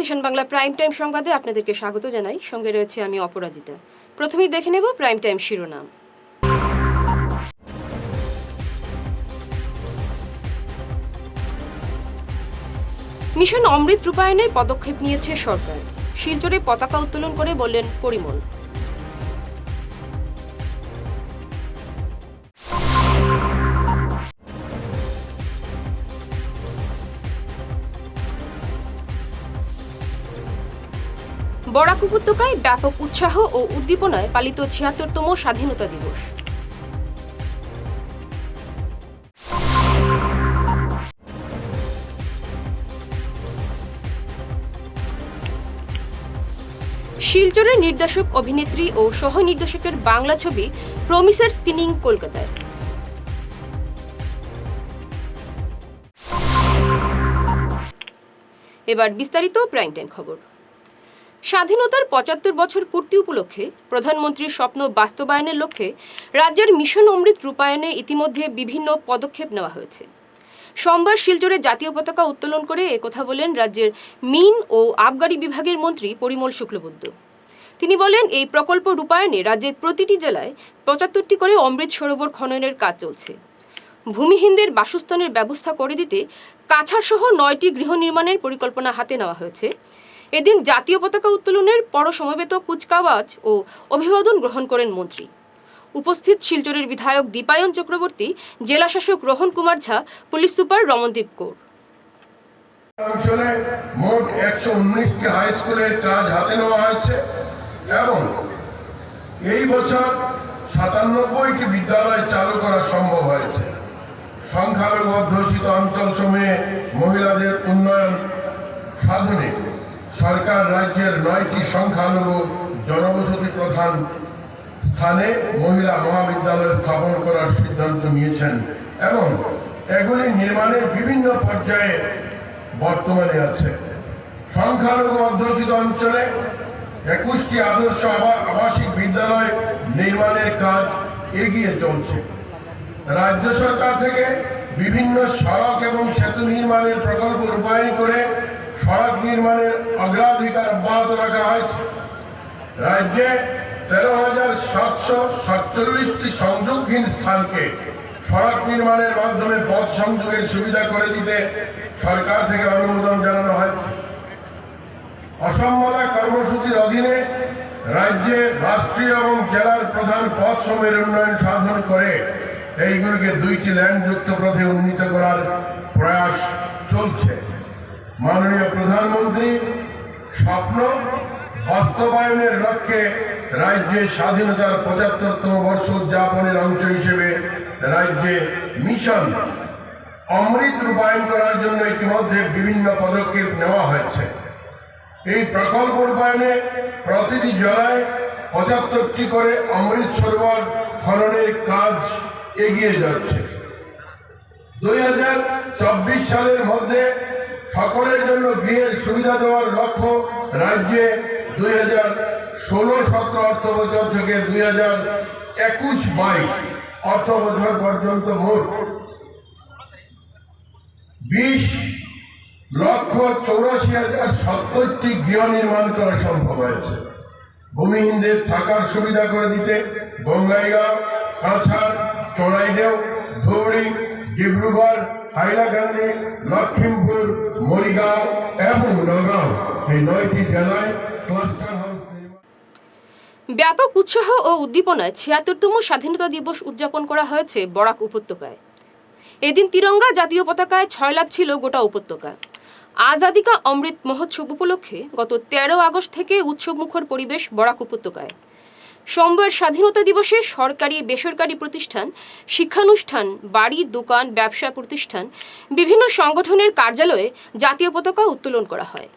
Addition Bangla prime time সংবাদে আপনাদেরকে স্বাগত জানাই। সঙ্গে রয়েছে আমি অপরাজিতা। প্রথমেই দেখে নেব প্রাইম টাইম শিরোনাম। মিশন অমৃত রূপায়ণে পদক্ষেপ নিয়েছে সরকার। শিলচরে পতাকা উত্তোলন করে বললেন পরিমল। বরাক উপত্যকায় ব্যাপক উৎসাহ ও উদ্দীপনায় পালিত ৭৬তম স্বাধীনতা দিবস। শিলচরের নির্দেশক, অভিনেত্রী ও সহ নির্দেশকের বাংলা ছবি প্রমিসের স্ক্রিনিং কলকাতায়। এবার বিস্তারিত প্রাইম টাইম খবর। স্বাধীনতার ৭৫ বছর পূর্তি উপলক্ষে প্রধানমন্ত্রীর স্বপ্ন বাস্তবায়নের লক্ষ্যে রাজ্যের মিশন অমৃত রূপায়ণে ইতিমধ্যে বিভিন্ন পদক্ষেপ নেওয়া হয়েছে। সোমবার শিলচরে জাতীয় পতাকা উত্তোলন করে একথা বলেন রাজ্যের মিন ও আবগারি বিভাগের মন্ত্রী পরিমল শুক্লবৈদ্য। তিনি বলেন, এই প্রকল্প রূপায়ণে রাজ্যের প্রতিটি জেলায় ৭৫টি করে অমৃত সরোবর খননের কাজ চলছে। ভূমিহীনদের বাসস্থানের ব্যবস্থা করে দিতে কাছাড়সহ ৯টি গৃহ নির্মাণের পরিকল্পনা হাতে নেওয়া হয়েছে। এদিন জাতীয় পতাকা উত্তোলনের পর সমবেত কুচকাওয়াজ ও অভিবাদন গ্রহণ করেন মন্ত্রী। উপস্থিত শিলচরের বিধায়ক দীপায়ন চক্রবর্তী, জেলা শাসক রোহন কুমার ঝা, পুলিশ সুপার রমনদীপ কৌর। অঞ্চলে মোট ১১৯টি হাই স্কুলের কাজ হাতে নেওয়া হয়েছে এবং এই বছর ৯৭টি বিদ্যালয় চালু করা সম্ভব হয়েছে। সংখ্যালঘু অধ্যুষিত অঞ্চল সমূহে মহিলাদের উন্নয়ন সাধনে সরকার রাজ্যের ৯টি সংখ্যালঘু জনবসতি প্রধান স্থানে মহিলা মহাবিদ্যালয় স্থাপন করার সিদ্ধান্ত নিয়েছেন এবং এগুলি নির্মাণের বিভিন্ন পর্যায়ে বর্তমানে আছে। সংখ্যালঘু অধ্যুষিত অঞ্চলে ২১টি আদর্শ আবাসিক বিদ্যালয় নির্মাণের কাজ এগিয়ে চলছে। রাজ্য সরকার থেকে বিভিন্ন সড়ক এবং সেতু নির্মাণের প্রকল্প রূপায়ণ করে সড়ক নির্মাণের অগ্রাধিকার অব্যাহত রাখা হয়েছে। রাজ্যে ১৩,৭৪৭টি সংযোগহীন স্থানকে সড়ক নির্মাণের মাধ্যমে পথ সংযোগের সুবিধা করে দিতে সরকার থেকে অনুমোদন জানানো হয়েছে। অসম্যতা কর্মসূচির অধীনে রাজ্যে রাষ্ট্রীয় এবং জেলার প্রধান পথসমূহের উন্নয়ন সাধন করে এইগুলিকে ২টি ল্যান্ডযুক্ত পথে উন্নীত করার প্রয়াস চলছে। মাননীয় প্রধানমন্ত্রী স্বপ্ন বাস্তবায়নের লক্ষ্যে রাজ্যে স্বাধীনতার ৭৫তম বর্ষ উদযাপনের অংশ হিসেবে রাজ্যে মিশন অমৃত রূপায়ণ করার জন্য ইতিমধ্যে বিভিন্ন পদক্ষেপ নেওয়া হয়েছে। এই প্রকল্প রূপায়ণে প্রতিটি জেলায় ৭৫টি করে অমৃত সরোবর খননের কাজ এগিয়ে যাচ্ছে। ২০২৪ সালের মধ্যে সকলের জন্য গৃহের সুবিধা দেওয়ার লক্ষ্য রাজ্যে ২০১৬-১৭ অর্থ বছর থেকে ২০২১-২২ অর্থ বছর পর্যন্ত মোট ২০,৮৪,০৭০টি গৃহ নির্মাণ করা সম্ভব হয়েছে। ভূমিহীনদের থাকার সুবিধা করে দিতে বঙ্গাইগাঁও, কাছাড়, চড়াইদেও, ধৌড়ি, ডিব্রুগড়, হাইলাকান্দি, লক্ষ্মীমপুর, মরিগাঁও এবং নগাঁও এই ৯টি জেলায় ক্লাস্টার হাউস নির্মাণ। ব্যাপক উৎসাহ ও উদ্দীপনায় ৭৬তম স্বাধীনতা দিবস উদযাপন করা হয়েছে বরাক উপত্যকায়। এদিন তিরঙ্গা জাতীয় পতাকায় ছয়লাভ ছিল গোটা উপত্যকা। আজাদি কা অমৃত মহোৎসব উপলক্ষে গত ১৩ আগস্ট থেকে উৎসবমুখর পরিবেশ বরাক উপত্যকায়। সোমবার স্বাধীনতা দিবসে সরকারি, বেসরকারি প্রতিষ্ঠান, শিক্ষানুষ্ঠান, বাড়ি, দোকান, ব্যবসা প্রতিষ্ঠান, বিভিন্ন সংগঠনের কার্যালয়ে জাতীয় পতাকা উত্তোলন করা হয়।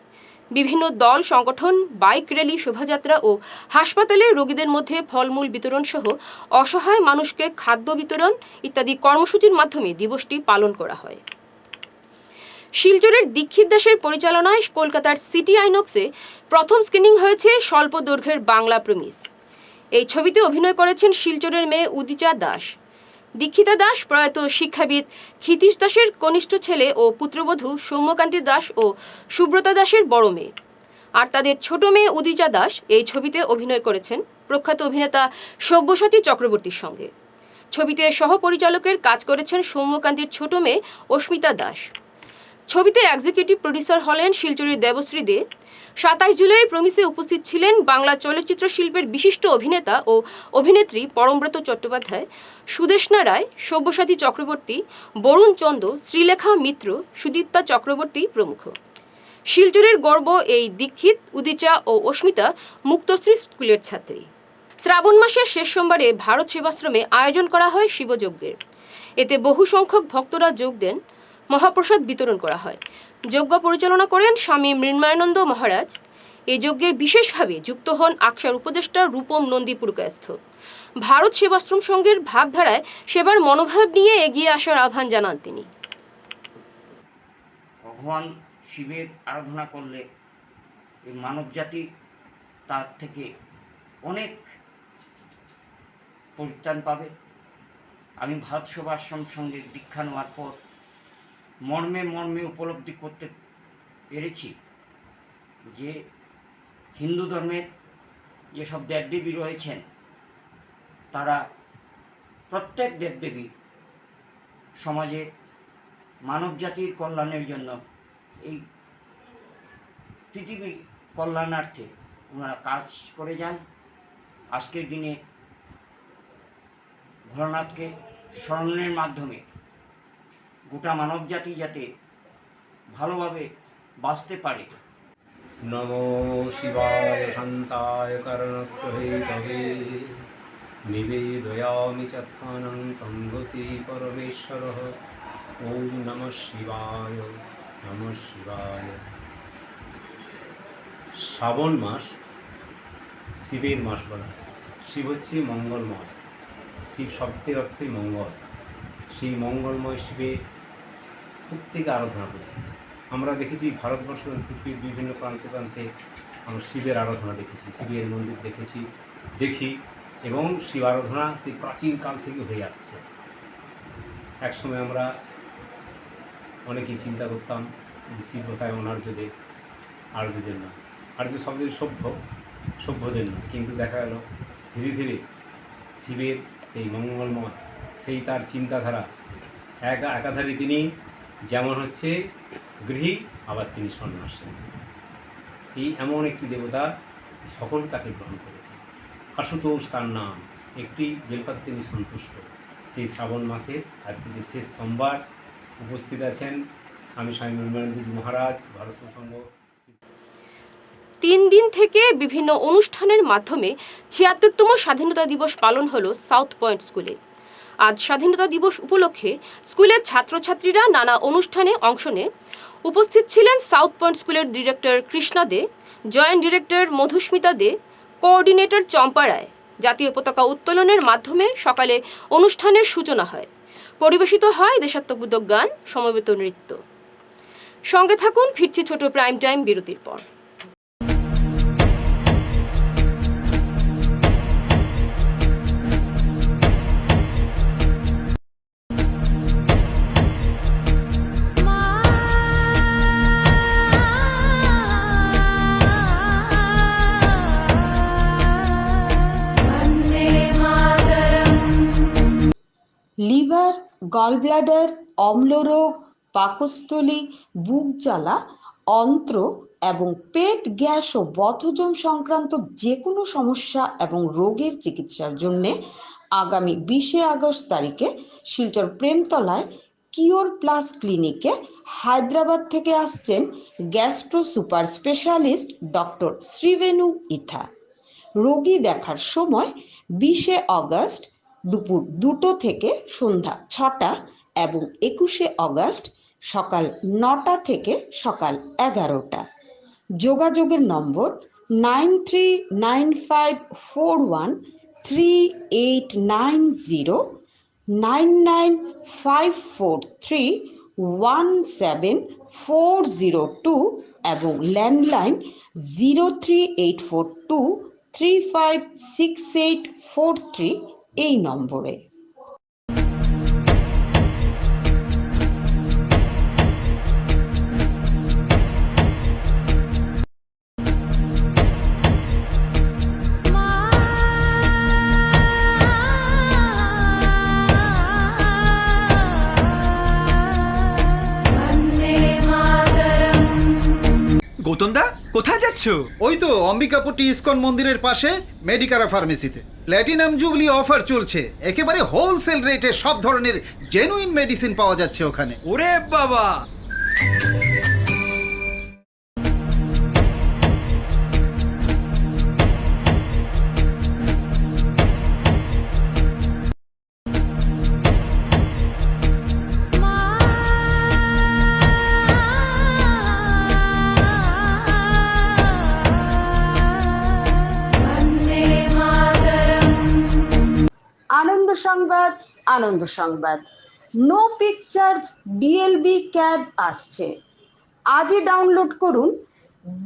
বিভিন্ন দল, সংগঠন, বাইক র্যালি, শোভাযাত্রা ও হাসপাতালে রোগীদের মধ্যে ফলমূল বিতরণ সহ অসহায় মানুষকে খাদ্য বিতরণ ইত্যাদি কর্মসূচির মাধ্যমে দিবসটি পালন করা হয়। শিলচরের দীক্ষিত দাসের পরিচালনায় কলকাতার সিটি আইনক্সে প্রথম স্ক্রিনিং হয়েছে স্বল্প দৈর্ঘ্যের বাংলা প্রমিস। এই ছবিতে অভিনয় করেছেন শিলচরের মেয়ে উদিচা দাস। দীক্ষিতা দাস প্রয়াত শিক্ষাবিদ ক্ষিতীশ দাসের কনিষ্ঠ ছেলে ও পুত্রবধূ সৌম্যকান্তি দাস ও সুব্রতা দাসের বড় মেয়ে। আর তাদের ছোট মেয়ে উদিচা দাস এই ছবিতে অভিনয় করেছেন প্রখ্যাত অভিনেতা সব্যসাচী চক্রবর্তীর সঙ্গে। ছবিতে সহপরিচালকের কাজ করেছেন সৌম্যকান্তির ছোট মেয়ে অস্মিতা দাস। ছবিতে এক্সিকিউটিভ প্রডিউসার হলেন শিলচরের দেবশ্রী দে। 27 জুলাইয়ের প্রমিসে উপস্থিত ছিলেন বাংলা চলচ্চিত্র শিল্পের বিশিষ্ট অভিনেতা ও অভিনেত্রী পরমব্রত চট্টোপাধ্যায়, সুদেষ্ণা রায়, সব্যসাচী চক্রবর্তী, বরুণ চন্দ, শ্রীলেখা মিত্র, সুদীপ্তা চক্রবর্তী প্রমুখ। শিলচরের গর্ব এই দীক্ষিত, উদিচা ও অস্মিতা মুক্তশ্রী স্কুলের ছাত্রী। শ্রাবণ মাসের শেষ সোমবারে ভারত সেবাশ্রমে আয়োজন করা হয় শিবযজ্ঞের। এতে বহু সংখ্যক ভক্তরা যোগ দেন, মহাপ্রসাদ বিতরণ করা হয়। যজ্ঞ পরিচালনা করেন স্বামী মৃন্ময়ানন্দ মহারাজ। এই যজ্ঞে বিশেষভাবে যুক্ত হন আকসার উপদেষ্টা রূপম নন্দী পুরকায়স্থ। ভারত সেবাশ্রম সংঘের ভাবধারায় সেবার মনোভাব নিয়ে এগিয়ে আসার আহ্বান জানান তিনি। ভগবান শিবের আরাধনা করলে এই মানবজাতি তার থেকে অনেক পরিত্রাণ পাবে। আমি ভারত সেবাশ্রম সঙ্গের দীক্ষা নেওয়ার পর মর্মে মর্মে উপলব্ধি করতে পেরেছি যে হিন্দু ধর্মের যেসব দেবদেবী রয়েছেন তারা প্রত্যেক দেবদেবী সমাজের মানবজাতির কল্যাণের জন্য, এই পৃথিবী কল্যাণার্থে ওনারা কাজ করে যান। আজকের দিনে ভোলানাথকে স্মরণের মাধ্যমে গোটা মানবজাতি যাতে ভালোভাবে বাঁচতে পারে। নমো শিবায় শান্তায় কারণত্রহেতবে নিবেদয়ামি চাত্মানং তঙ্গতি পরমেশ্বরঃ। ওম নমঃ শিবায়, নমঃ শিবায়। শ্রাবণ মাস শিবের মাস বলা হয়। শিব হচ্ছে মঙ্গলময়। শিব শব্দের অর্থই মঙ্গল। সেই মঙ্গলময় শিবের প্রত্যেকে আরাধনা করেছে। আমরা দেখেছি ভারতবর্ষ পৃথিবীর বিভিন্ন প্রান্তে প্রান্তে আমরা শিবের আরাধনা দেখেছি, শিবের মন্দির দেখি এবং শিব আরাধনা সেই প্রাচীনকাল থেকে হয়ে আসছে। একসময় আমরা অনেকেই চিন্তা করতাম যে শিব কোথায় অনার্য দেব, আর্যদের না, আর্য শব্দের সভ্যদের না। কিন্তু দেখা গেল ধীরে ধীরে শিবের সেই মঙ্গলময়, সেই তার চিন্তাধারা একাধারে তিনি যেমন হচ্ছে গৃহী, আবার তিনি সন্ন্যাসী। এই এমন একটি দেবতা সকল তাকে গ্রহণ করেছে। আশুতোষ তার নাম, একটি বেলপাতে তিনি সন্তুষ্ট। সেই শ্রাবণ মাসের আজকে যে শেষ সোমবার উপস্থিত আছেন আমি স্বামী মৃন্ময়ানন্দ মহারাজ, ভারত সংঘ। 3 দিন থেকে বিভিন্ন অনুষ্ঠানের মাধ্যমে 76তম স্বাধীনতা দিবস পালন হলো সাউথ পয়েন্ট স্কুলে। আজ স্বাধীনতা দিবস উপলক্ষে স্কুলের ছাত্রছাত্রীরা নানা অনুষ্ঠানে অংশ নেয়। উপস্থিত ছিলেন সাউথ পয়েন্ট স্কুলের ডিরেক্টর কৃষ্ণা দে, জয়েন্ট ডিরেক্টর মধুস্মিতা দে, কোঅর্ডিনেটর চম্পা রায়। জাতীয় পতাকা উত্তোলনের মাধ্যমে সকালে অনুষ্ঠানের সূচনা হয়। পরিবেশিত হয় দেশাত্মবোধক গান, সমবেত নৃত্য। সঙ্গে থাকুন, ফিরছি ছোট প্রাইম টাইম বিরতির পর। লিভার, গলব্লাডার, অম্লরোগ, পাকস্থলী, বুক জ্বালা, অন্ত্র এবং পেট গ্যাস ও বদহজম সংক্রান্ত যে কোনো সমস্যা এবং রোগের চিকিৎসার জন্য আগামী 20 আগস্ট তারিখে শিলচর প্রেমতলায় কিওর প্লাস ক্লিনিকে হায়দ্রাবাদ থেকে আসছেন গ্যাস্ট্রো সুপার স্পেশালিস্ট ডক্টর শ্রীবেণু ইথা। রোগী দেখার সময় 20 আগস্ট দুপুর 2টো থেকে সন্ধ্যা 6টা এবং 21 আগস্ট সকাল 9টা থেকে সকাল 11টা। যোগাযোগের নম্বর 9395413890, 9954317402 এবং ল্যান্ডলাইন 03842356843 এই নম্বরে। করছো? ওই তো অম্বিকাপুটি ইসকন মন্দিরের পাশে মেডিকারা ফার্মেসিতে প্ল্যাটিনাম জুবলি অফার চলছে। একেবারে হোলসেল রেটে সব ধরনের জেনুইন মেডিসিন পাওয়া যাচ্ছে ওখানে। ওরে বাবা! আনন্দ সংবাদ, আনন্দ সংবাদ। নো পিকচার্স ডিএলবি ক্যাব আসছে। আজই ডাউনলোড করুন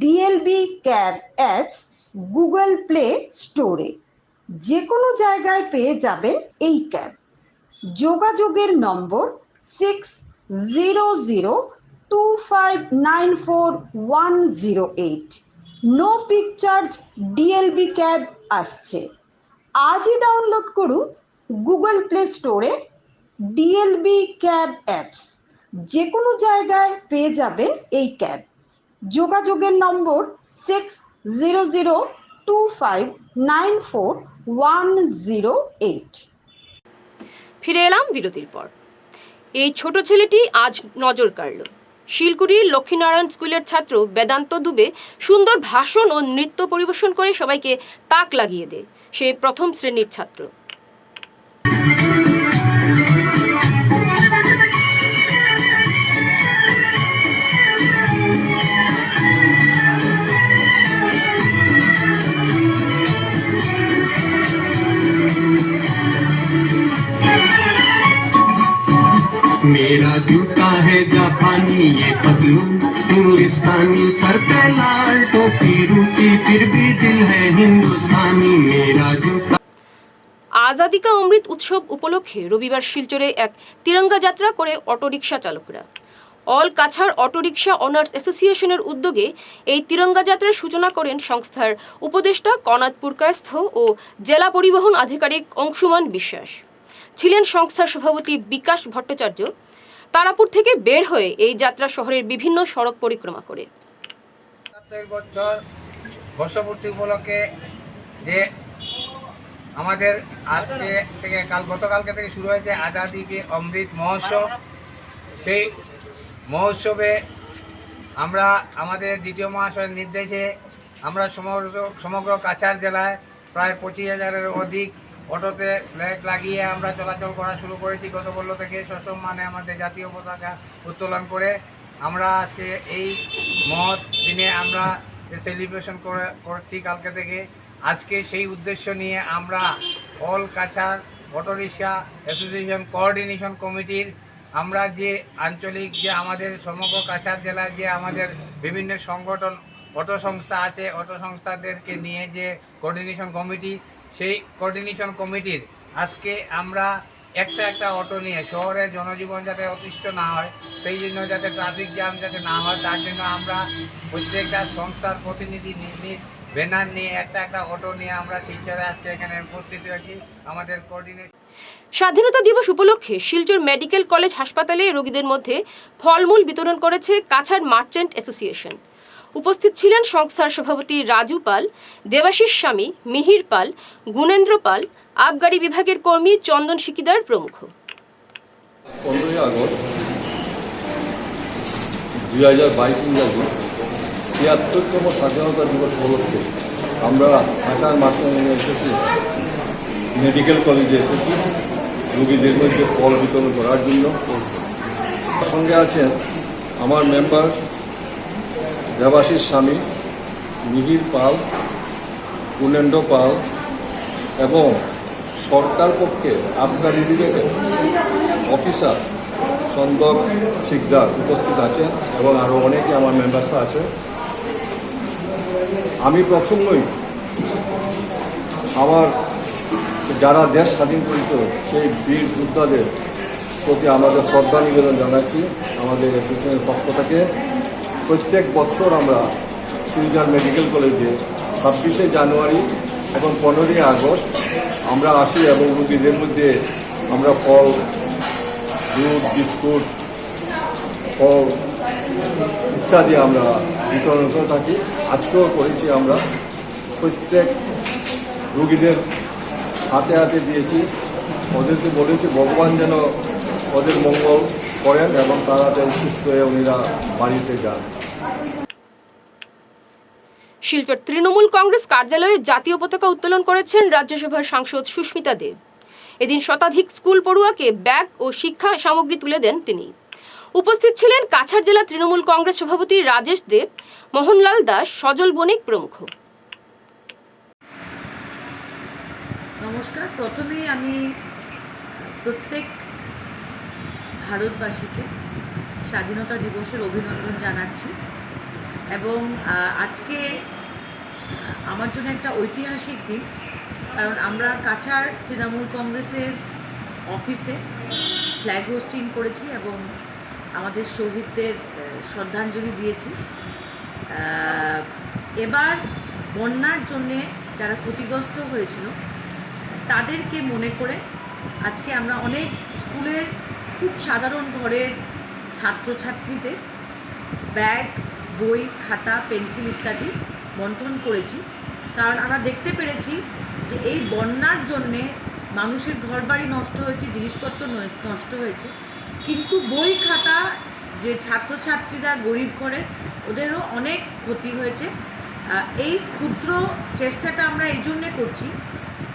DLB cab apps Google play স্টোরে। যে কোনো জায়গায় পেয়ে যাবেন এই ক্যাব। যোগাযোগের নম্বর 6002594108। নো পিকচার্স ডিএলবি ক্যাব আসছে। আজই ডাউনলোড করুন গুগল প্লে স্টোরে ডিএলবি ক্যাব অ্যাপস। যে কোনো জায়গায় পেয়ে যাবেন এই ক্যাব। যোগাযোগের নম্বর 6002594108। ফিরে এলাম বিরতির পর। এই ছোট ছেলেটি আজ নজর কাড়ল। শিলকুড়ির লক্ষ্মীনারায়ণ স্কুলের ছাত্র বেদান্ত দুবে সুন্দর ভাষণ ও নৃত্য পরিবেশন করে সবাইকে তাক লাগিয়ে দেয়। সে প্রথম শ্রেণীর ছাত্র। मेरा जूता है जापानी ये पतलून इंग्लिस्तानी पर पे लाल टोपी रूसी फिर भी दिल है हिंदुस्तानी मेरा जूता। আজাদি কা অমৃত উৎসব উপলক্ষে রবিবার শিলচরে এক তিরঙ্গা যাত্রা করে অটোরিকশা চালকরা। অল কাছাড় অটোরিকশা অনার্স অ্যাসোসিয়েশনের উদ্যোগে এই তিরঙ্গা যাত্রার সূচনা করেন সংস্থার উপদেষ্টা কনাদপুর কায়স্থ ও জেলা পরিবহন আধিকারিক অংশুমান বিশ্বাস। ছিলেন সংস্থার সভাপতি বিকাশ ভট্টাচার্য। তারাপুর থেকে বের হয়ে এই যাত্রা শহরের বিভিন্ন সড়ক পরিক্রমা করে। ৭০ বছর বর্ষপূর্তি উপলক্ষে যে আমাদের আজকে থেকে গতকালকে থেকে শুরু হয়েছে আজাদি কে অমৃত মহোৎসব। সেই মহোৎসবে আমরা আমাদের দ্বিতীয় মহাশয়ের নির্দেশে আমরা সমগ্র কাছাড় জেলায় প্রায় ২৫,০০০-এর অধিক অটোতে ফ্ল্যাগ লাগিয়ে আমরা চলাচল করা শুরু করেছি। গত ১৫ থেকে সসম্মানে আমাদের জাতীয় পতাকা উত্তোলন করে আমরা আজকে এই মহৎ দিনে আমরা সেলিব্রেশন করছি কালকে থেকে। আজকে সেই উদ্দেশ্য নিয়ে আমরা all Cachar autorickshaw association coordination কমিটির আমরা যে আঞ্চলিক যে আমাদের সমগ্র কাছাড় জেলায় যে আমাদের বিভিন্ন সংগঠন অটো সংস্থা আছে, অটো সংস্থাদেরকে নিয়ে যে কোঅর্ডিনেশন কমিটি, সেই কোঅর্ডিনেশন কমিটির আজকে আমরা একটা অটো নিয়ে শহরের জনজীবন যাতে অতিষ্ঠ না হয়, সেই জন্য যাতে ট্রাফিক জ্যাম যাতে না হয়, তার জন্য আমরা প্রত্যেকটা সংস্থার প্রতিনিধি নিজ ব্যানার নিয়ে একটা অটো নিয়ে আমরা শিলচরে আজকে এখানে উপস্থিত হয়েছি আমাদের কোঅর্ডিনেশন। স্বাধীনতা দিবস উপলক্ষে শিলচর মেডিকেল কলেজ হাসপাতালে রোগীদের মধ্যে ফলমূল বিতরণ করেছে কাছাড় মার্চেন্ট অ্যাসোসিয়েশন। উপস্থিত ছিলেন সংস্থার সভাপতি রাজু পাল, দেবাশিস স্বামী, মিহির পাল, গুণেন্দ্র পাল, আবগারি বিভাগের কর্মী চন্দন শিকিদার প্রমুখ। 15 আগস্ট 2022 ইংরাজি ৭৬তম স্বাধীনতা দিবস উপলক্ষে আমরা কাছাড় মার্চেন্ট মেডিকেল কলেজে এসেছি রোগীদের মধ্যে ফল বিতরণ করার জন্য। সঙ্গে আছেন আমার মেম্বার দেবাশিস স্বামী, মিহির পাল, গুণেন্দ্র পাল এবং সরকার পক্ষে আবগারি বিভাগের অফিসার চন্দন শিকদার উপস্থিত আছেন এবং আরও অনেকে আমার মেম্বার্সরা আছে। আমি প্রথমেই আমার যারা দেশ স্বাধীন করেছিল সেই বীর যোদ্ধাদের প্রতি আমাদের শ্রদ্ধা নিবেদন জানাচ্ছি। আমাদের অ্যাসোসিয়েশনের পক্ষ থেকে প্রত্যেক বছর আমরা শিলচর মেডিকেল কলেজে 26শে জানুয়ারি এবং 15ই আগস্ট আমরা আসি এবং রোগীদের মধ্যে আমরা ফল, দুধ, বিস্কুট, ফল ইত্যাদি আমরা বিতরণ করে থাকি। আজকেও করেছি আমরা। প্রত্যেক রুগীদের হাতে হাতে দিয়েছি। ওদেরকে বলেছি ভগবান যেন ওদের মঙ্গল করেন এবং তাড়াতাড়ি সুস্থ হয়ে উনিরা বাড়িতে যান। শিলচর তৃণমূল কংগ্রেস কার্যালয়ে জাতীয় পতাকা উত্তোলন করেছেন রাজ্যসভার সাংসদ সুস্মিতা দেব। এদিন শতাধিক স্কুল পড়ুয়াকে ব্যাগ ও শিক্ষা সামগ্রী তুলে দেন তিনি। উপস্থিত ছিলেন কাছাড় জেলা তৃণমূল কংগ্রেস সভাপতি রাজেশ দেব, মোহনলাল দাস, সজল বণিক প্রমুখ। নমস্কার। প্রথমেই আমি প্রত্যেক ভারতবাসীকে স্বাধীনতা দিবসের অভিনন্দন জানাচ্ছি এবং আজকে আমার জন্য একটা ঐতিহাসিক দিন, কারণ আমরা কাছাড় তৃণমূল কংগ্রেসের অফিসে ফ্ল্যাগ হোস্টিং করেছি এবং আমাদের শহীদদের শ্রদ্ধাঞ্জলি দিয়েছি। এবার বন্যার জন্যে যারা ক্ষতিগ্রস্ত হয়েছিল তাদেরকে মনে করে আজকে আমরা অনেক স্কুলের খুব সাধারণ ঘরের ছাত্রছাত্রীদের ব্যাগ, বই, খাতা, পেন্সিল ইত্যাদি বন্টন করেছি। কারণ আমরা দেখতে পেরেছি যে এই বন্যার জন্যে মানুষের ঘরবাড়ি নষ্ট হয়েছে, জিনিসপত্র নষ্ট হয়েছে, কিন্তু বই খাতা যে ছাত্রছাত্রীরা গরিব ঘরে ওদেরও অনেক ক্ষতি হয়েছে। এই ক্ষুদ্র চেষ্টাটা আমরা এই জন্যে করছি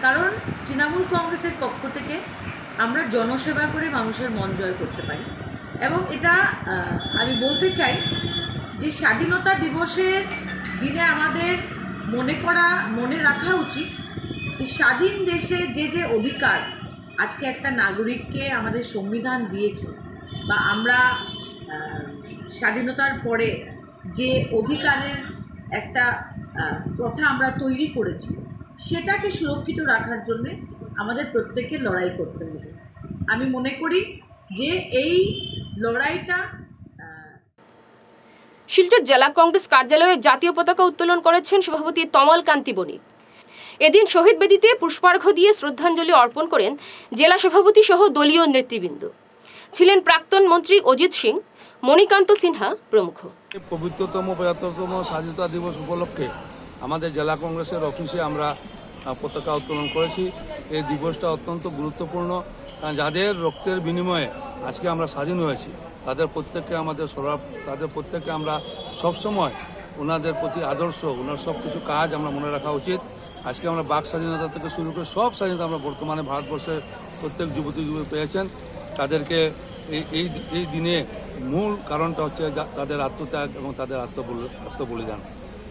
কারণ তৃণমূল কংগ্রেসের পক্ষ থেকে আমরা জনসেবা করে মানুষের মন জয় করতে পারি। এবং এটা আমি বলতে চাই যে স্বাধীনতা দিবসের দিনে আমাদের মনে রাখা উচিত যে স্বাধীন দেশে যে অধিকার আজকে একটা নাগরিককে আমাদের সংবিধান দিয়েছে, বা আমরা স্বাধীনতার পরে যে অধিকারের একটা প্রথা আমরা তৈরি করেছি, সেটাকে সুরক্ষিত রাখার জন্যে আমাদের প্রত্যেককে লড়াই করতে হবে। আমি মনে করি যে এই লড়াইটা শিলচর জেলা কংগ্রেস কার্যালয়ে জাতীয় পতাকা উত্তোলন করেছেন সভাপতি তমাল কান্তি বণিক। এদিন শহীদ বেদিতে পুষ্পার্ঘ্য দিয়ে শ্রদ্ধাঞ্জলি অর্পণ করেন জেলা সভাপতি সহ দলীয় নেতৃবৃন্দ। ছিলেন প্রাক্তন মন্ত্রী অজিত সিং, মণিকান্ত সিনহা প্রমুখ। পবিত্রতম ৭৫তম স্বাধীনতা দিবস উপলক্ষে আমাদের জেলা কংগ্রেসের অফিসে আমরা পতাকা উত্তোলন করেছি। এই দিবসটা অত্যন্ত গুরুত্বপূর্ণ, কারণ যাদের রক্তের বিনিময়ে আজকে আমরা স্বাধীন হয়েছি তাদের প্রত্যেককে আমরা সবসময় ওনাদের প্রতি আদর্শ, ওনার সব কিছু কাজ আমরা মনে রাখা উচিত। আজকে আমরা বাক স্বাধীনতা থেকে শুরু করে সব স্বাধীনতা আমরা বর্তমানে ভারতবর্ষের প্রত্যেক যুবতী পেয়েছেন। তাদেরকে এই দিনে মূল কারণটা হচ্ছে তাদের আত্মত্যাগ এবং তাদের আত্মবলিদান।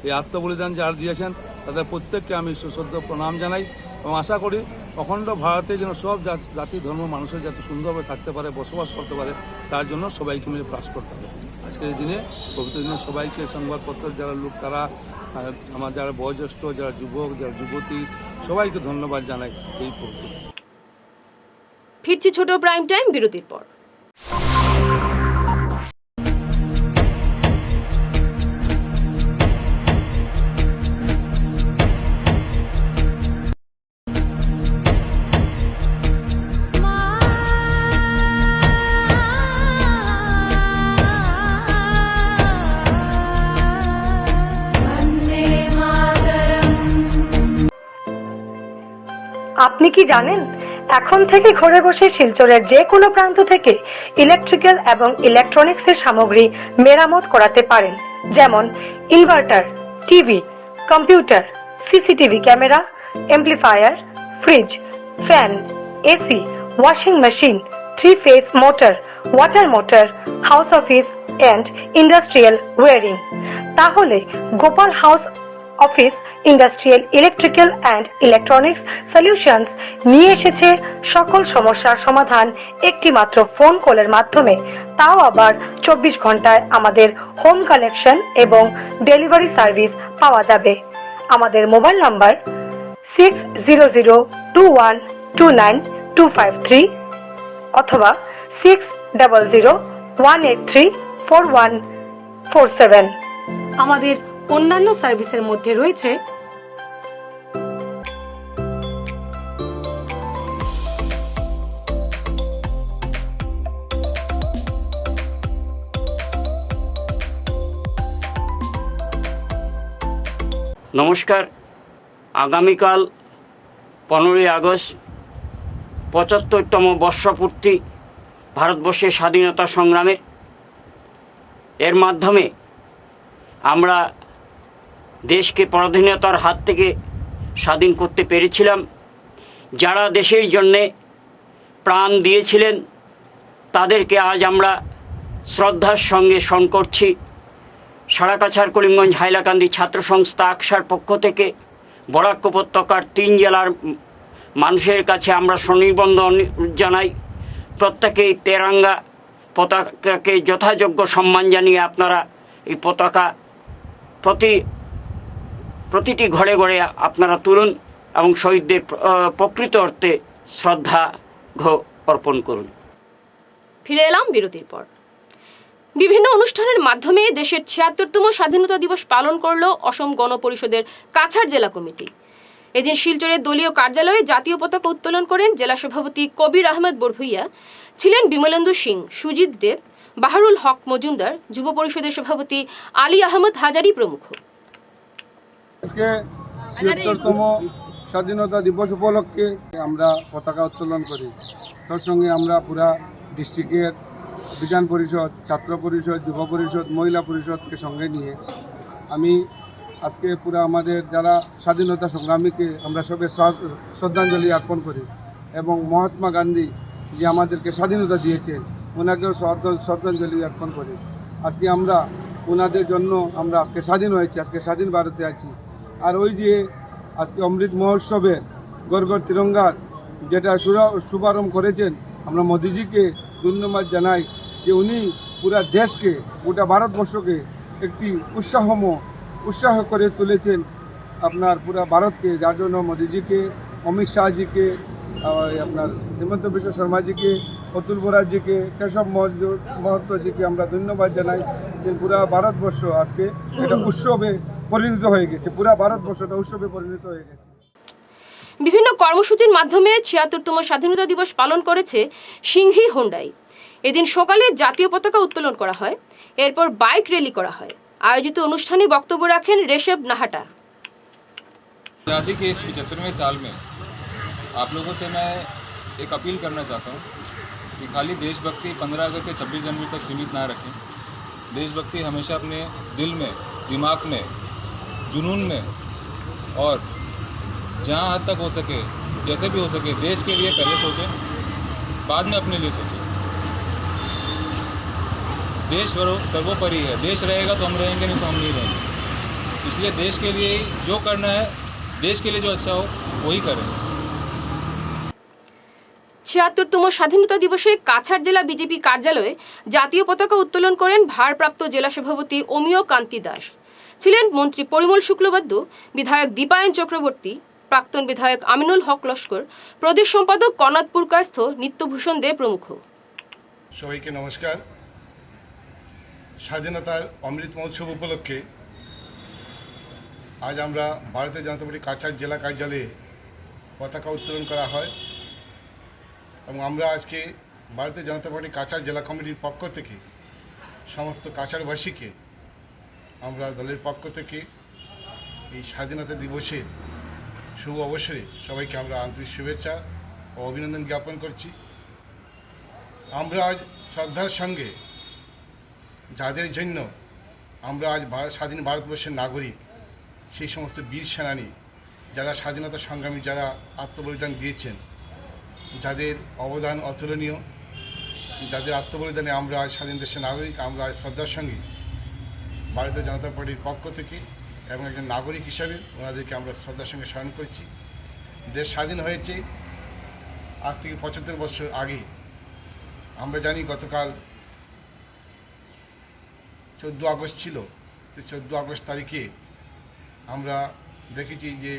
এই আত্মবলিদান যারা দিয়েছেন তাদের প্রত্যেককে আমি সশ্রদ্ধ প্রণাম জানাই এবং আশা করি অখণ্ড ভারতে যেন সব জাতি ধর্ম মানুষের যাতে সুন্দরভাবে থাকতে পারে, বসবাস করতে পারে, তার জন্য সবাইকে মিলে প্রয়াস করতে হবে। আজকের দিনে পবিত্র দিনে সবাইকে সংবাদপত্রের যারা লোক, তারা আমার যারা বয়োজ্যেষ্ঠ, যারা যুবক, যারা যুবতী, সবাইকে ধন্যবাদ জানাই এই পবিত্র। ফিরছি ছোট প্রাইম টাইম বিরতির পর। আপনি কি জানেন এখন থেকে ঘরে বসে শিলচরের যে কোনো প্রান্ত থেকে ইলেকট্রিক্যাল এবং ইলেকট্রনিক্সের সামগ্রী মেরামত করাতে পারেন, যেমন inverter, TV, computer, CCTV camera, amplifier, fridge, fan, AC, washing machine, 3-phase motor, water motor, house office and industrial wiring. তাহলে Gopal house office industrial electrical and electronics solutions নিয়ে এসেছে সকল সমস্যার সমাধান একটি মাত্র ফোন কলের মাধ্যমে, তাও আবার 24 ঘন্টায় আমাদের হোম কালেকশন এবং ডেলিভারি সার্ভিস পাওয়া যাবে। আমাদের মোবাইল নাম্বার 6002129253 অথবা 6001834147। আমাদের অন্যান্য সার্ভিসের মধ্যে রয়েছে নমস্কার। আগামীকাল 15ই আগস্ট 75তম বর্ষপূর্তি ভারতবর্ষের স্বাধীনতা সংগ্রামের। এর মাধ্যমে আমরা দেশকে পরাধীনতার হাত থেকে স্বাধীন করতে পেরেছিলাম। যারা দেশের জন্যে প্রাণ দিয়েছিলেন তাদেরকে আজ আমরা শ্রদ্ধার সঙ্গে স্মরণ করছি। সারাকাছাড় করিমগঞ্জ হাইলাকান্দি ছাত্র সংস্থা আকসার পক্ষ থেকে বরাক উপত্যকার 3 জেলার মানুষের কাছে আমরা স্বনির্বন্ধন জানাই। প্রত্যেকেই তেরঙ্গা পতাকাকে যথাযোগ্য সম্মান জানিয়ে আপনারা এই পতাকা প্রতিটি ঘরে ঘরে আপনারা তুলুন এবং শহীদদের প্রকৃত অর্থে শ্রদ্ধা অর্পণ করুন। ফিরে এলাম বিরতির পর। বিভিন্ন অনুষ্ঠানের মাধ্যমে দেশের ৭৬তম স্বাধীনতা দিবস পালন করল অসম গণ পরিষদের কাছাড় জেলা কমিটি। এদিন শিলচরের দলীয় কার্যালয়ে জাতীয় পতাকা উত্তোলন করেন জেলা সভাপতি কবির আহমেদ বড়ভুইয়া, ছিলেন বিমলেন্দু সিং, সুজিত দেব, বাহারুল হক মজুমদার, যুব পরিষদের সভাপতি আলী আহমদ হাজারি প্রমুখ। আজকে ৭৬তম স্বাধীনতা দিবস উপলক্ষে আমরা পতাকা উত্তোলন করি। তার সঙ্গে আমরা পুরা ডিস্ট্রিক্টের বিধান পরিষদ, ছাত্র পরিষদ, যুব পরিষদ, মহিলা পরিষদকে সঙ্গে নিয়ে আমি আজকে পুরা আমাদের যারা স্বাধীনতা সংগ্রামীকে আমরা সবে শ্রদ্ধাঞ্জলি অর্পণ করি এবং মহাত্মা গান্ধী যে আমাদেরকে স্বাধীনতা দিয়েছেন ওনাকেও শ্রদ্ধাঞ্জলি অর্পণ করি। আজকে আমরা ওনাদের জন্য আমরা আজকে স্বাধীন হয়েছি, আজকে স্বাধীন ভারতে আছি। আর ওই যে আজকে অমৃত মহোৎসবের গড় গড় তিরঙ্গার যেটা শুভারম্ভ করেছেন, আমরা মোদিজিকে ধন্যবাদ জানাই যে উনি পুরা দেশকে, গোটা ভারতবর্ষকে একটি উৎসাহ করে তুলেছেন আপনার পুরা ভারতকে। যার জন্য মোদিজিকে, অমিত শাহজিকে, আপনার হিমন্ত বিশ্ব শর্মাজিকে, অতুল বোরাজিকে, কেশব মহন্তজিকে আমরা ধন্যবাদ জানাই যে পুরা ভারতবর্ষ আজকে এটা উৎসবে পরিণত হয়ে গেছে, পুরা ভারতবর্ষটা উৎসবে পরিণত হয়ে গেছে। বিভিন্ন কর্মসূচির মাধ্যমে ৭৬তম স্বাধীনতা দিবস পালন করেছে সিংহি হোন্ডাই। এদিন সকালে জাতীয় পতাকা উত্তোলন করা হয়, এরপর বাইক র্যালি করা হয়। আয়োজিত অনুষ্ঠানে বক্তব্য রাখেন রেশব নাহাটা। आज़ादी के इस 75वें साल में आप लोगों से मैं एक अपील करना चाहता हूँ कि खाली देशभक्ति 15 अगस्त से 26 जनवरी तक सीमित ना रखें। देशभक्ति हमेशा अपने दिल में, दिमाग में, जुनून में और जहाँ हद तक हो सके, जैसे भी हो सके, देश के लिए पहले सोचें, बाद में अपने लिए सोचें। देश सर्वोपरि है, देश रहेगा तो हम रहेंगे, नहीं तो हम नहीं रहेंगे। इसलिए देश के लिए जो करना है, देश के लिए जो अच्छा हो वही करें। ৭৬তম স্বাধীনতা দিবসে কাছাড় জেলা বিজেপি কার্যালয়ে জাতীয় পতাকা উত্তোলন করেন ভারপ্রাপ্ত জেলা সভাপতি অমিয় কান্তি দাস, ছিলেন মন্ত্রী পরিমল শুক্লবৈদ্য, বিধায়ক দীপায়ন চক্রবর্তী, প্রাক্তন বিধায়ক আমিনুল হক লস্কর, প্রদেশ সম্পাদক কর্ণাটপুর কায়স্থ নিত্যভূষণ দে প্রমুখ। সবাইকে নমস্কার। স্বাধীনতার অমৃত মহোৎসব উপলক্ষে আজ আমরা ভারতীয় জনতা পার্টি কাছাড় জেলা কার্যালয়ে পতাকা উত্তোলন করা হয় এবং আমরা আজকে ভারতীয় জনতা পার্টি কাছাড় জেলা কমিটির পক্ষ থেকে সমস্ত কাছাড়বাসীকে আমরা দলের পক্ষ থেকে এই স্বাধীনতা দিবসের শুভ অবসরে সবাইকে আমরা আন্তরিক শুভেচ্ছা ও অভিনন্দন জ্ঞাপন করছি। আমরা আজ শ্রদ্ধার সঙ্গে যাদের জন্য আমরা আজ স্বাধীন ভারতবর্ষের নাগরিক, সেই সমস্ত বীর সেনানী যারা স্বাধীনতা সংগ্রামী, যারা আত্মবলিদান দিয়েছেন, যাদের অবদান অতুলনীয়, যাদের আত্মবলিদানে আমরা আজ স্বাধীন দেশের নাগরিক, আমরা আজ শ্রদ্ধার সঙ্গে ভারতীয় জনতা পার্টির পক্ষ থেকে এবং একজন নাগরিক হিসাবে ওনাদেরকে আমরা শ্রদ্ধার সঙ্গে স্মরণ করছি। দেশ স্বাধীন হয়েছে আজ থেকে 75 বছর আগে। আমরা জানি গতকাল 14 আগস্ট ছিল, তো 14 আগস্ট তারিখে আমরা দেখেছি যে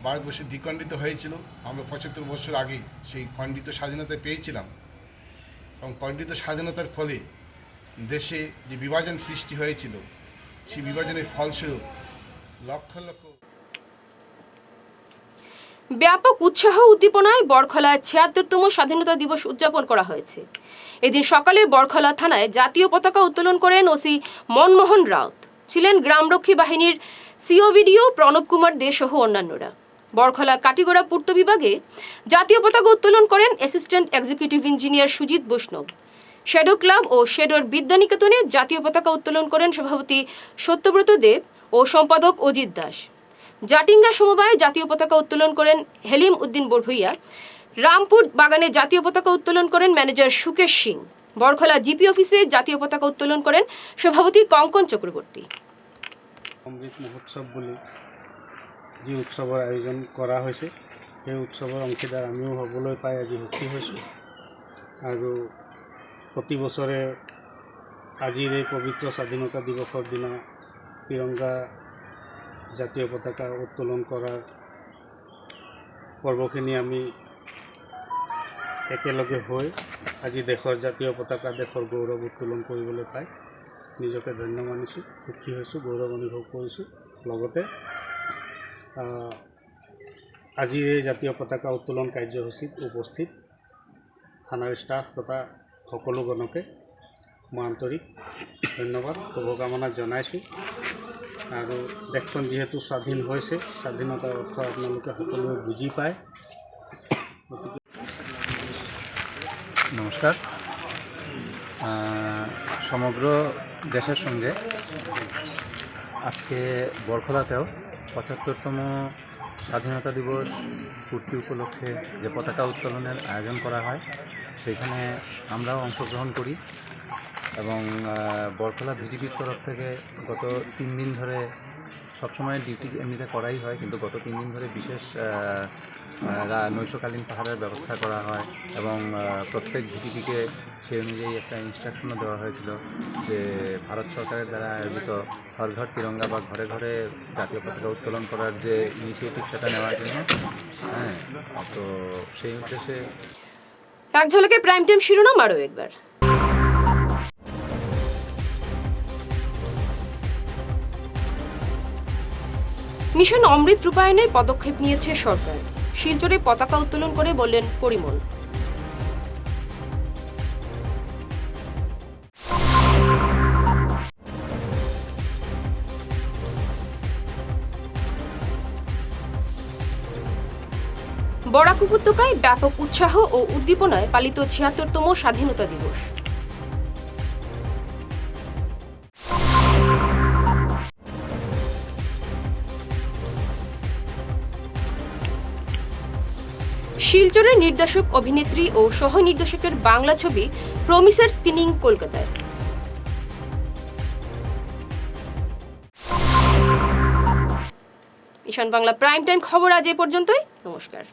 ভারতবর্ষ দ্বিখণ্ডিত হয়েছিল। আমরা 75 বছর আগে সেই খণ্ডিত স্বাধীনতা পেয়েছিলাম এবং খণ্ডিত স্বাধীনতার ফলে দেশে যে বিভাজন সৃষ্টি হয়েছিল, সেই বিভাজনের ফলস্বরূপ লক্ষ লক্ষ। ব্যাপক উৎসাহ উদ্দীপনায় বড়খলায় ৭৬তম স্বাধীনতা দিবস উদযাপন করা হয়েছে। এদিন সকালে বড়খলা থানায় জাতীয় পতাকা উত্তোলন করেন ওসি মনমোহন রাউত, ছিলেন গ্রামরক্ষী বাহিনীর সিও ভিডিও প্রণব কুমার দে সহ অন্যান্যরা। বরখলা কাটিগড়া পূর্ত বিভাগে জাতীয় পতাকা উত্তোলন করেন অ্যাসিস্ট্যান্ট এক্সিকিউটিভ ইঞ্জিনিয়ার সুজিত বৈষ্ণব। শ্যাডো ক্লাব ও শ্যাডোর বিদ্যানিকেতনে জাতীয় পতাকা উত্তোলন করেন সভাপতি সত্যব্রত দেব ও সম্পাদক অজিত দাস। জাটিঙ্গা সমবায়ে জাতীয় পতাকা উত্তোলন করেন হেলিম উদ্দিন বড়ভূইয়া। রামপুর বাগানে জাতীয় পতাকা উত্তোলন করেন ম্যানেজার সুকেশ সিং। বরখলা জিপি অফিসে জাতীয় পতাকা উত্তোলন করেন সভাপতি কঙ্কন চক্রবর্তী। অমৃত মহোৎসৱ বুলি যি উৎসৱৰ আয়োজন কৰা হৈছে সেই উৎসৱৰ অংশীদাৰ আমিও হ'বলৈ পাই আজি সুখী হৈছোঁ আৰু প্ৰতি বছৰে আজিৰ এই পবিত্ৰ স্বাধীনতা দিৱসৰ দিনা তিৰংগা জাতীয় পতাকা উত্তোলন কৰাৰ পৰ্বখিনি আমি একেলগে হৈ আজি দেশৰ জাতীয় পতাকা দেশৰ গৌৰৱ উত্তোলন কৰিবলৈ পাই নিজকে ধন্য মানিছোঁ, সুখী হৈছোঁ, গৌৰৱ অনুভৱ কৰিছোঁ। লগতে আজিৰ এই জাতীয় পতাকা উত্তোলন কাৰ্যসূচীত উপস্থিত থানাৰ ষ্টাফ তথা সকলো গণকে মই আন্তৰিক ধন্যবাদ শুভকামনা জনাইছোঁ। আৰু দেশখন যিহেতু স্বাধীন হৈছে, স্বাধীনতাৰ অৰ্থ আপোনালোকে সকলোৱে বুজি পায়। নমস্কার। সমগ্র দেশের সঙ্গে আজকে বরখলাতেও ৭৫তম স্বাধীনতা দিবস পূর্তি উপলক্ষে যে পতাকা উত্তোলনের আয়োজন করা হয় সেখানে আমরাও অংশগ্রহণ করি এবং বরখলা ভিডিপির তরফ থেকে গত ৩ দিন ধরে সবসময় ডিউটি এমনিতে করাই হয়, কিন্তু গত ৩ দিন ধরে বিশেষ নৈশকালীন পাহাড়ের ব্যবস্থা করা হয় এবং প্রত্যেক ভিডিপিকে সেই অনুযায়ী একটা ইনস্ট্রাকশনও দেওয়া হয়েছিল যে ভারত সরকারের দ্বারা আয়োজিত হর ঘর তিরঙ্গা বা ঘরে ঘরে জাতীয় পতাকা উত্তোলন করার যে ইনিশিয়েটিভ সেটা নেওয়ার জন্য। হ্যাঁ, তো সেই উদ্দেশ্যে এক ঝলকে প্রাইম টাইম শিরোনাম আরও একবার। মিশন অমৃত রূপায়ণে পদক্ষেপ নিয়েছে সরকার। শিলচরে পতাকা উত্তোলন করে বললেন পরিমল। বরাক উপত্যকায় ব্যাপক উৎসাহ ও উদ্দীপনায় পালিত ৭৬তম স্বাধীনতা দিবস। শিলচরের নির্দেশক, অভিনেত্রী ও সহ নির্দেশকের বাংলা ছবি প্রমিসের স্ক্রিনিং কলকাতায়। ঈশান বাংলা প্রাইম টাইম খবর আজ এ পর্যন্তই। নমস্কার।